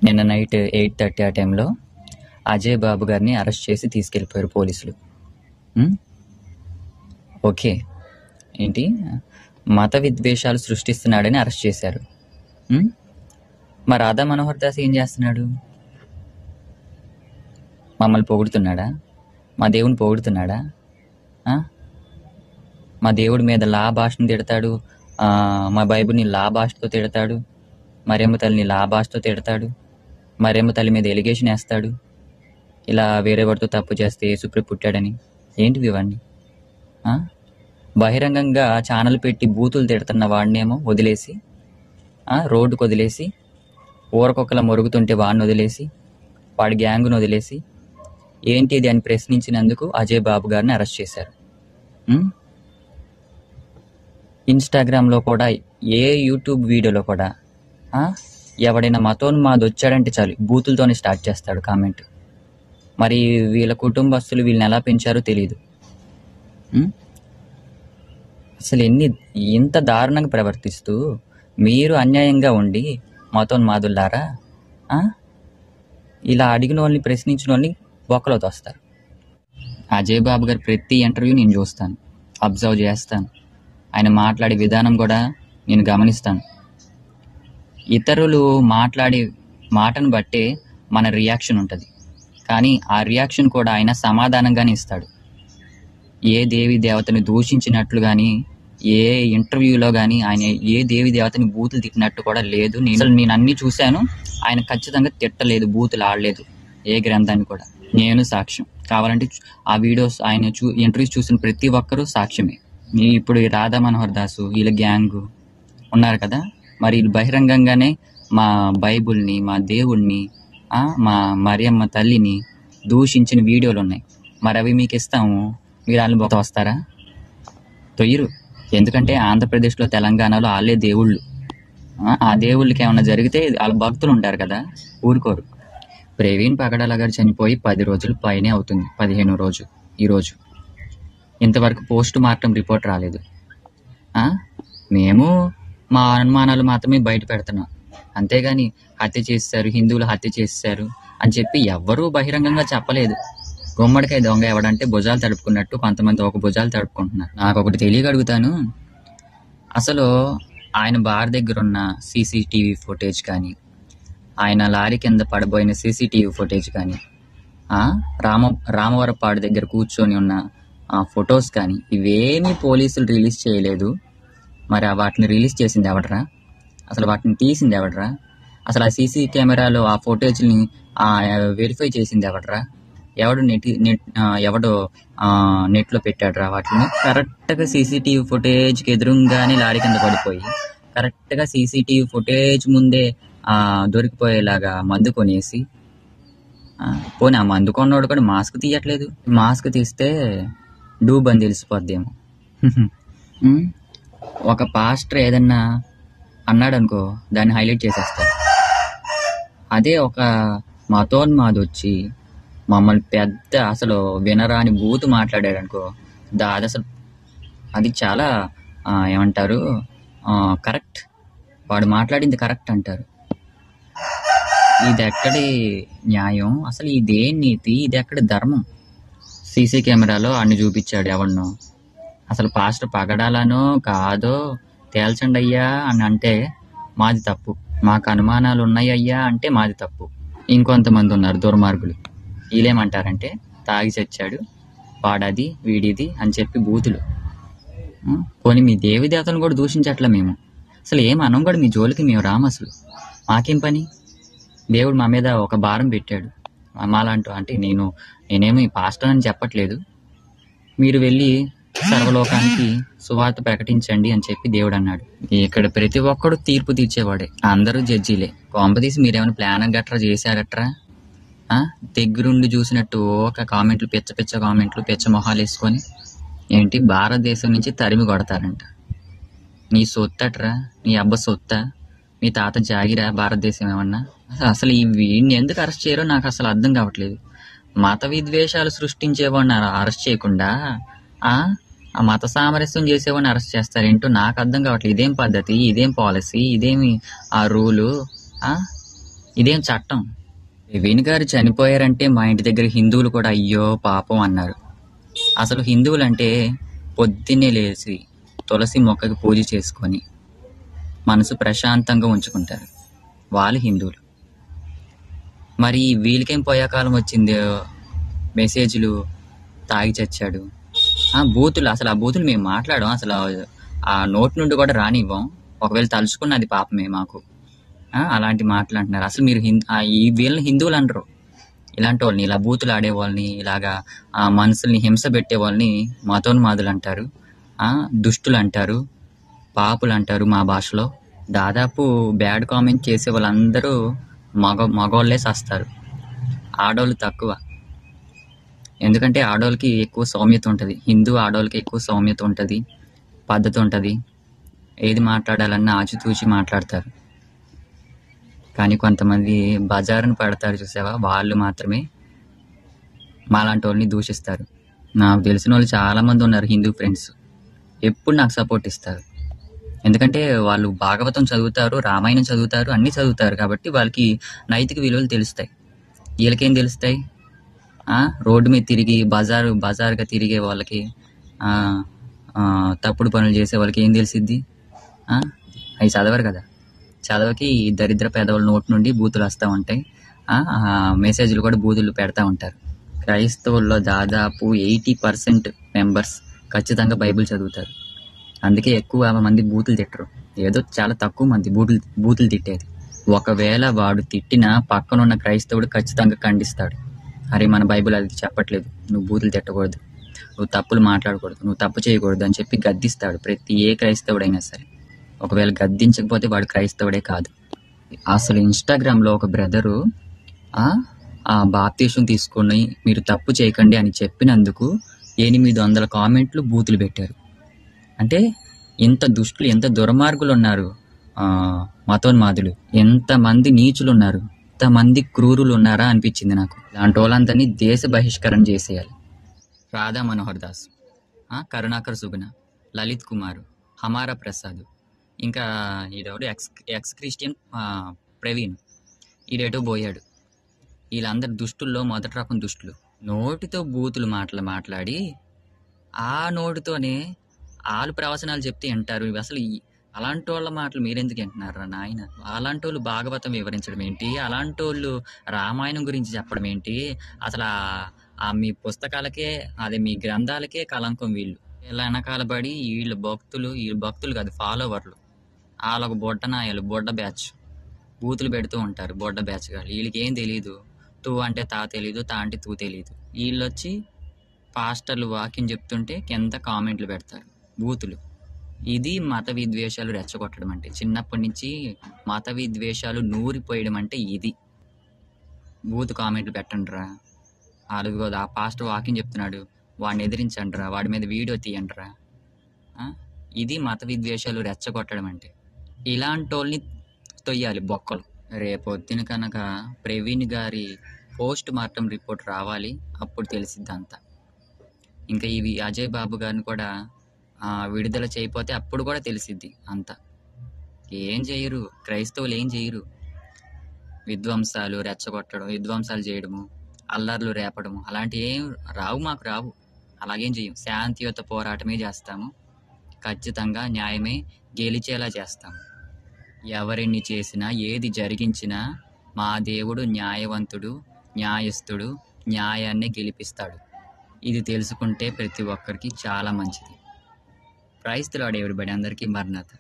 నిన్న నైట్ 8:30 ఆ టైంలో అజయ్ బాబు గారిని అరెస్ట్ చేసి తీసుకెళ్ళిపోయారు పోలీసులు. ఓకే, ఏంటి మత విద్వేషాలు సృష్టిస్తున్నాడని అరెస్ట్ చేశారు. మరి రాధా మనోహర్ దాస్ ఏం చేస్తున్నాడు? మమ్మల్ని పొగుడుతున్నాడా? మా దేవుని పొగుడుతున్నాడా? మా దేవుడి మీద లా భాషను తిడతాడు, మా బైబిల్ని లా భాషతో తిడతాడు, మరియమ్మ తల్లిని లా భాషతో తిడతాడు, మరియమ్మ తల్లి మీద ఎలిగేషన్ వేస్తాడు, ఇలా వేరే వాడితో తప్పు చేస్తే యేసుప్రభు పుట్టాడని. ఏంటివి ఇవన్నీ? బహిరంగంగా ఛానల్ పెట్టి బూతులు తిడుతున్న వాడినేమో వదిలేసి, రోడ్డుకు వదిలేసి, ఊరకొక్కలా మొరుగుతుంటే వాడిని వదిలేసి, వాడి గ్యాంగ్ను వదిలేసి, ఏంటి ఇది అని ప్రశ్నించినందుకు అజయ్ బాబు గారిని అరెస్ట్ చేశారు. ఇన్స్టాగ్రామ్లో కూడా, ఏ యూట్యూబ్ వీడియోలో కూడా ఎవడైనా మతోన్మాది వచ్చాడంటే చాలు బూతులతోనే స్టార్ట్ చేస్తాడు కామెంట్. మరి వీళ్ళ కుటుంబస్తులు వీళ్ళని ఎలా పెంచారో తెలీదు. అసలు ఇంత దారుణంగా ప్రవర్తిస్తూ మీరు అన్యాయంగా ఉండి మతోన్మాదులారా ఇలా అడిగిన వాళ్ళని, ప్రశ్నించిన వాళ్ళని బొక్కలో తోస్తారు. అజయ్ బాబు గారు ప్రతి ఇంటర్వ్యూ నేను చూస్తాను, అబ్జర్వ్ చేస్తాను. ఆయన మాట్లాడే విధానం కూడా నేను గమనిస్తాను. ఇతరులు మాట్లాడే మాటను బట్టే మన రియాక్షన్ ఉంటుంది, కానీ ఆ రియాక్షన్ కూడా ఆయన సమాధానంగానే ఇస్తాడు. ఏ దేవి దేవతని దూషించినట్లు కానీ, ఏ ఇంటర్వ్యూలో కానీ ఆయన ఏ దేవి దేవతని బూతులు తిట్టినట్టు కూడా లేదు. నేను అన్నీ చూశాను. ఆయన ఖచ్చితంగా తిట్టలేదు, బూతులు ఆడలేదు ఏ గ్రంథాన్ని కూడా. నేను సాక్ష్యం. కావాలంటే ఆ వీడియోస్, ఆయన ఇంటర్వ్యూస్ చూసిన ప్రతి ఒక్కరూ సాక్ష్యమే. ఇప్పుడు రాధా మనోహర్ దాసు వీళ్ళ గ్యాంగ్ ఉన్నారు కదా, మరి వీళ్ళు బహిరంగంగానే మా బైబుల్ని, మా దేవుణ్ణి, మా మరియమ్మ తల్లిని దూషించిన వీడియోలు ఉన్నాయి. మరి అవి మీకు ఇస్తాము, మీరు వాళ్ళని బొక్క వస్తారా? తొయ్యరు. ఎందుకంటే ఆంధ్రప్రదేశ్లో, తెలంగాణలో వాళ్ళే దేవుళ్ళు. ఆ దేవుళ్ళకి ఏమన్నా జరిగితే వాళ్ళ భక్తులు ఉంటారు కదా, ఊరుకోరు. ప్రవీణ్ పగడాల గారు చనిపోయి 10 రోజులు పైనే అవుతుంది, 15వ రోజు ఈరోజు. ఇంతవరకు పోస్ట్ మార్టం రిపోర్ట్ రాలేదు. మేము మా అనుమానాలు మాత్రమే బయట పెడుతున్నాం, అంతేగాని హత్య చేశారు, హిందువులు హత్య చేశారు అని చెప్పి ఎవ్వరూ బహిరంగంగా చెప్పలేదు. గుమ్మడికాయ దొంగ ఎవడంటే భుజాలు తడుపుకున్నట్టు కొంతమంది ఒక భుజాలు తడుపుకుంటున్నారు. నాకు ఒకటి తెలియగలుగుతాను, అసలు ఆయన బార్ దగ్గర ఉన్న సీసీటీవీ ఫుటేజ్ కానీ, ఆయన లారీ కింద పడబోయిన సీసీటీవీ ఫుటేజ్ కానీ, రామవరపాడు దగ్గర కూర్చొని ఉన్న ఫొటోస్ కానీ, ఇవేమీ పోలీసులు రిలీజ్ చేయలేదు. మరి వాటిని రిలీజ్ చేసింది ఎవడరా? అసలు వాటిని తీసింది ఎవడరా? అసలు ఆ సీసీ కెమెరాలో ఆ ఫుటేజ్ని వెరిఫై చేసింది ఎవడరా? ఎవడు నెట్లో పెట్టాడురా వాటిని? కరెక్ట్గా సీసీటీవీ ఫుటేజ్కి ఎదురుగానే లారీ కింద పడిపోయి, కరెక్ట్గా సీసీటీవీ ఫుటేజ్ ముందే దొరికిపోయేలాగా మందు కొనేసి, పోనీ ఆ మందు కొన్నోడు కూడా మాస్క్ తీయట్లేదు. మాస్క్ తీస్తే డూబ్ అని తెలిసిపోద్దేమో. ఒక పాస్టర్ ఏదన్నా అన్నాడు అనుకో, దాన్ని హైలైట్ చేసేస్తారు. అదే ఒక మతోన్మాది వచ్చి మమ్మల్ని పెద్ద అసలు వినరాని బూతు మాట్లాడాడు అనుకో, అది చాలా ఏమంటారు, కరెక్ట్, వాడు మాట్లాడింది కరెక్ట్ అంటారు. ఇది ఎక్కడి న్యాయం? అసలు ఇదేం నీతి? ఇది ఎక్కడి ధర్మం? సీసీ కెమెరాలో అన్ని చూపించాడు ఎవరినో. అసలు పాస్టర్ పగడాలనో కాదో తేల్చండి అయ్యా అని అంటే మాది తప్పు, మాకు అనుమానాలు ఉన్నాయి అయ్యా అంటే మాది తప్పు. ఇంకొంతమంది ఉన్నారు దుర్మార్గులు, వీళ్ళేమంటారంటే తాగి చచ్చాడు, వాడది వీడిది అని చెప్పి బూతులు. పోనీ మీ దేవి దేవతను కూడా దూషించట్లా మేము, అసలు ఏం అనం కూడా మీ జోలికి మేము రాము. అసలు మాకేం పని? దేవుడు మా మీద ఒక భారం పెట్టాడు, మాలాంటి అంటే నేనేమి పాస్టర్ అని చెప్పట్లేదు, మీరు వెళ్ళి సర్వలోకానికి సువార్త ప్రకటించండి అని చెప్పి దేవుడు అన్నాడు. ఇక్కడ ప్రతి ఒక్కడు తీర్పు తీర్చేవాడే, అందరూ జడ్జీలే. కొంపదీసి మీరేమైనా ప్లాన్ గట్రా చేశారట్రా? దగ్గరుండి చూసినట్టు ఒక కామెంట్లు, పిచ్చ కామెంట్లు, పిచ్చ మొహాలు వేసుకొని ఏంటి భారతదేశం నుంచి తరిమి కొడతారంట. నీ సొత్తట్రా, నీ అబ్బ సొత్త, మీ తాత జాగిరా భారతదేశం ఏమన్నా? అసలు వీడిని ఎందుకు అరెస్ట్ చేయరో నాకు అసలు అర్థం కావట్లేదు. మత విద్వేషాలు సృష్టించేవాడిని అరెస్ట్ చేయకుండా ఆ మత సామరస్యం చేసేవాడిని అరెస్ట్ చేస్తారేంటో నాకు అర్థం కావట్లేదు. ఇదేం పద్ధతి? ఇదేం పాలసీ? ఇదేమి ఆ రూలు? ఇదేం చట్టం? ప్రవీణ్ గారు చనిపోయారంటే మా ఇంటి దగ్గర హిందువులు కూడా అయ్యో పాపం అన్నారు. అసలు హిందువులంటే పొద్దున్నే లేచి తులసి మొక్కకి పూజ చేసుకొని మనసు ప్రశాంతంగా ఉంచుకుంటారు. వాళ్ళు హిందువులు. మరి వీళ్ళకేం పోయే కాలం వచ్చింది? మెసేజ్లు తాగి చచ్చాడు, బూతులు. అసలు ఆ బూతులు మేము మాట్లాడాం, అసలు ఆ నోటి నుండి కూడా రానివ్వం. ఒకవేళ తలుచుకున్నది పాపమే మాకు. అలాంటి మాటలు అంటున్నారు. అసలు మీరు వీళ్ళని హిందువులు అనరు. ఇలాంటి వాళ్ళని, ఇలా బూతులు ఆడే వాళ్ళని, ఇలాగా మనుషుల్ని హింస పెట్టే వాళ్ళని మతోన్మాదులు అంటారు, దుష్టులు అంటారు, పాపులు అంటారు మా భాషలో. దాదాపు బ్యాడ్ కామెంట్ చేసే వాళ్ళందరూ మగవాళ్ళే చేస్తారు, ఆడవాళ్ళు తక్కువ. ఎందుకంటే ఆడవాళ్ళకి ఎక్కువ సౌమ్యత ఉంటుంది. హిందూ ఆడవాళ్ళకి ఎక్కువ సౌమ్యత ఉంటుంది, పద్ధతి ఉంటుంది. ఏది మాట్లాడాలన్నా ఆచితూచి మాట్లాడతారు. కానీ కొంతమంది బజారును పడతారు చూసావా, వాళ్ళు మాత్రమే మాలాంటి వాళ్ళని దూషిస్తారు. నాకు తెలిసిన వాళ్ళు చాలామంది ఉన్నారు హిందూ ఫ్రెండ్స్, ఎప్పుడు నాకు సపోర్ట్ ఇస్తారు. ఎందుకంటే వాళ్ళు భాగవతం చదువుతారు, రామాయణం చదువుతారు, అన్నీ చదువుతారు. కాబట్టి వాళ్ళకి నైతిక విలువలు తెలుస్తాయి. వీళ్ళకేం తెలుస్తాయి? రోడ్డు మీద తిరిగి బజారుగా తిరిగే వాళ్ళకి, తప్పుడు పనులు చేసే వాళ్ళకి ఏం తెలిసిద్ది? అవి చదవరు కదా. చదవకి దరిద్ర పేదవాళ్ళ నోటి నుండి బూతులు వస్తూ ఉంటాయి. మెసేజ్లు కూడా బూతులు పెడతా ఉంటారు. క్రైస్తవుల్లో దాదాపు 80% మెంబర్స్ ఖచ్చితంగా బైబిల్ చదువుతారు. అందుకే ఎక్కువ మంది బూతులు తిట్టరు. ఏదో చాలా తక్కువ మంది బూతులు తిట్టేది. ఒకవేళ వాడు తిట్టినా పక్కనున్న క్రైస్తవుడు ఖచ్చితంగా ఖండిస్తాడు. అరే మన బైబిల్ అది చెప్పట్లేదు, నువ్వు బూతులు తిట్టకూడదు, నువ్వు తప్పులు మాట్లాడకూడదు, నువ్వు తప్పు చేయకూడదు అని చెప్పి గద్దిస్తాడు ప్రతి ఏ క్రైస్తవుడైనా సరే. ఒకవేళ గద్దించకపోతే వాడు క్రైస్తవుడే కాదు. అసలు ఇన్స్టాగ్రామ్లో ఒక బ్రదరు బాప్తీసం తీసుకొని మీరు తప్పు చేయకండి అని చెప్పినందుకు 800 కామెంట్లు బూతులు పెట్టారు. అంటే ఇంత దుష్టులు, ఎంత దుర్మార్గులు ఉన్నారు, మతోన్మాదులు, ఎంతమంది నీచులు ఉన్నారు, ఎంతమంది క్రూరులు ఉన్నారా అనిపించింది నాకు. ఇలాంటి వాళ్ళందరినీ దేశ బహిష్కరణ చేసేయాలి. రాధా మనోహర్ దాస్, కరుణాకర్ సుగుణ, లలిత్ కుమార్, హమారా ప్రసాద్, ఇంకా ఈడెవడు ఎక్స్ క్రిస్టియన్ ప్రవీణ్, ఈడేటో పోయాడు. వీళ్ళందరు దుష్టుల్లో మొదటి రకం దుష్టులు. నోటితో బూతులు మాట్లాడి ఆ నోటితోనే వాళ్ళు ప్రవచనాలు చెప్తే వింటారు. అసలు అలాంటి వాళ్ళ మాటలు మీరెందుకు వింటున్నారా నాయన? అలాంటి వాళ్ళు భాగవతం వివరించడం ఏంటి? అలాంటి వాళ్ళు రామాయణం గురించి చెప్పడం ఏంటి? అసలు మీ పుస్తకాలకే, అదే మీ గ్రంథాలకే కలంకం వీళ్ళు. ఇలా వెనకాల పడి వీళ్ళు భక్తులు కాదు, ఫాలోవర్లు. వాళ్ళొక బొడ్డనాయాలు, బొడ్డ బ్యాచ్, బూతులు పెడుతూ ఉంటారు. బొడ్డ బ్యాచ్ గారు. వీళ్ళకి ఏం తెలీదు. తూ అంటే తా తెలీదు, తా అంటే తూ తెలీదు. వీళ్ళు వచ్చి పాస్టర్లు వాక్యం చెప్తుంటే కింద కామెంట్లు పెడతారు, బూతులు. ఇది మత విద్వేషాలు రెచ్చగొట్టడం అంటే. చిన్నప్పటి నుంచి మత విద్వేషాలు నూరిపోయడం అంటే ఇది. బూతు కామెంట్లు పెట్టండిరా. ఆ పాస్టర్ వాక్యం చెప్తున్నాడు, వాడిని ఎదిరించండిరా, వాడి మీద వీడియో తీయండిరా. ఇది మత విద్వేషాలు రెచ్చగొట్టడం అంటే. ఇలాంటి వాళ్ళని తొయ్యాలి బొక్కలు. రేపొద్దున కనుక ప్రవీణ్ గారి పోస్ట్ మార్టం రిపోర్ట్ రావాలి, అప్పుడు తెలిసిద్దంతా. ఇంకా ఇవి అజయ్ బాబు గారిని కూడా విడుదల చేయకపోతే అప్పుడు కూడా తెలిసిద్ది అంతా. ఏం చేయరు, క్రైస్తవులు ఏం చేయరు. విధ్వంసాలు రెచ్చగొట్టడం, విధ్వంసాలు చేయడము, అల్లర్లు రేపడము అలాంటివి ఏం మాకు రావు. అలాగేం చేయం. శాంతియుత పోరాటమే చేస్తాము. ఖచ్చితంగా న్యాయమే గెలిచేలా చేస్తాము. ఎవరిని చేసినా, ఏది జరిగించినా మా దేవుడు న్యాయవంతుడు, న్యాయస్థుడు, న్యాయాన్ని గెలిపిస్తాడు. ఇది తెలుసుకుంటే ప్రతి ఒక్కరికి చాలా మంచిది. Praise the lord everybody. అందరికీ మరణాత.